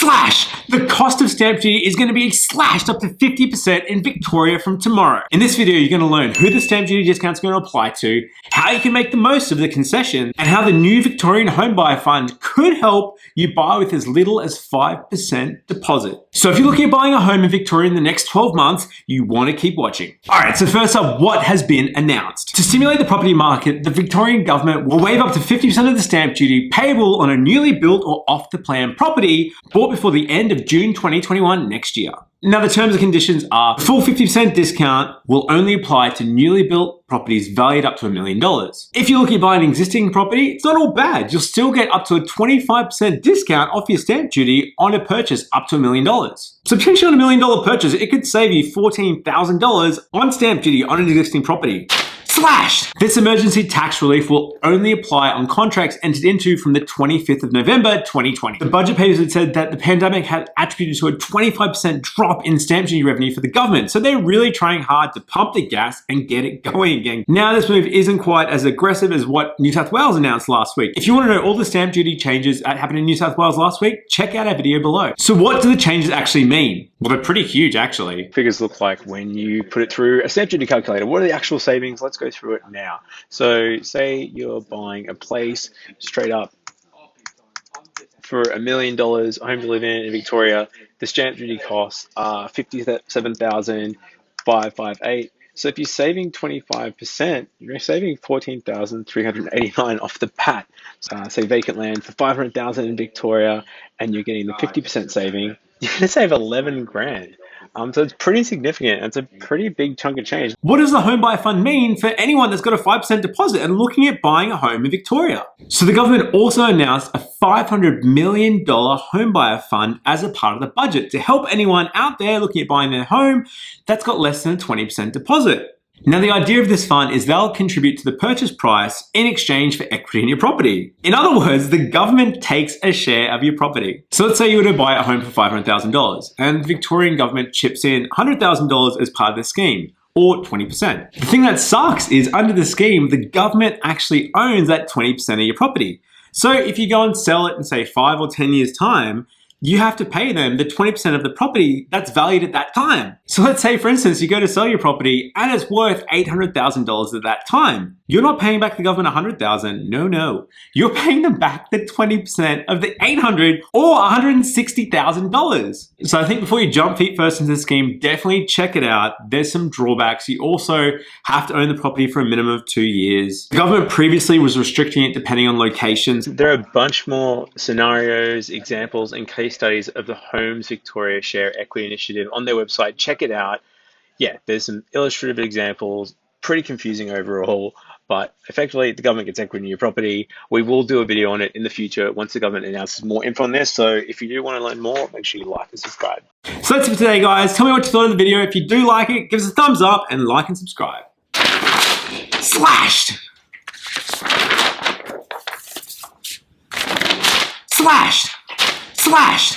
Slash! The cost of stamp duty is going to be slashed up to 50% in Victoria from tomorrow. In this video, you're going to learn who the stamp duty discount is going to apply to, how you can make the most of the concession, and how the new Victorian HomeBuyer Fund could help you buy with as little as 5% deposit. So if you're looking at buying a home in Victoria in the next 12 months, you want to keep watching. Alright, so first up, what has been announced? To stimulate the property market, the Victorian government will waive up to 50% of the stamp duty payable on a newly built or off-the-plan property bought before the end of June 2021 next year. Now, the terms and conditions are the full 50% discount will only apply to newly built properties valued up to $1 million. If you're looking at buying an existing property, it's not all bad. You'll still get up to a 25% discount off your stamp duty on a purchase up to $1 million. So potentially on $1 million purchase, it could save you $14,000 on stamp duty on an existing property. Slash! This emergency tax relief will only apply on contracts entered into from the 25th of November 2020. The budget papers had said that the pandemic had attributed to a 25% drop in stamp duty revenue for the government, so they're really trying hard to pump the gas and get it going again. Now, this move isn't quite as aggressive as what New South Wales announced last week. If you want to know all the stamp duty changes that happened in New South Wales last week, check out our video below. So what do the changes actually mean? Well, they're pretty huge, actually. Figures look like when you put it through a stamp duty calculator. What are the actual savings? Let's go through it now. So say you're buying a place straight up for $1 million, home to live in Victoria. The stamp duty costs are $57,558. So if you're saving 25%, you're saving $14,389 off the bat. Say vacant land for $500,000 in Victoria, and you're getting the 50% saving. You're going to save 11 grand. So it's pretty significant. It's a pretty big chunk of change. What does the HomeBuyer Fund mean for anyone that's got a 5% deposit and looking at buying a home in Victoria? So the government also announced a $500 million HomeBuyer Fund as a part of the budget to help anyone out there looking at buying their home that's got less than a 20% deposit. Now, the idea of this fund is they'll contribute to the purchase price in exchange for equity in your property. In other words, the government takes a share of your property. So let's say you were to buy a home for $500,000 and the Victorian government chips in $100,000 as part of the scheme, or 20%. The thing that sucks is under the scheme, the government actually owns that 20% of your property. So if you go and sell it in say 5 or 10 years time, you have to pay them the 20% of the property that's valued at that time. So let's say, for instance, you go to sell your property and it's worth $800,000 at that time. You're not paying back the government $100,000. No. You're paying them back the 20% of the $800,000 or $160,000. So I think before you jump feet first into the scheme, definitely check it out. There's some drawbacks. You also have to own the property for a minimum of 2 years. The government previously was restricting it depending on locations. There are a bunch more scenarios, examples, and case studies of the Homes Victoria Share Equity Initiative on their website. Check it out. Yeah, there's some illustrative examples, pretty confusing overall, but effectively the government gets equity in your property. We will do a video on it in the future once the government announces more info on this. So if you do want to learn more, make sure you like and subscribe. So that's it for today, guys. Tell me what you thought of the video. If you do like it, give us a thumbs up and like and subscribe. Slashed! Slashed! Slashed!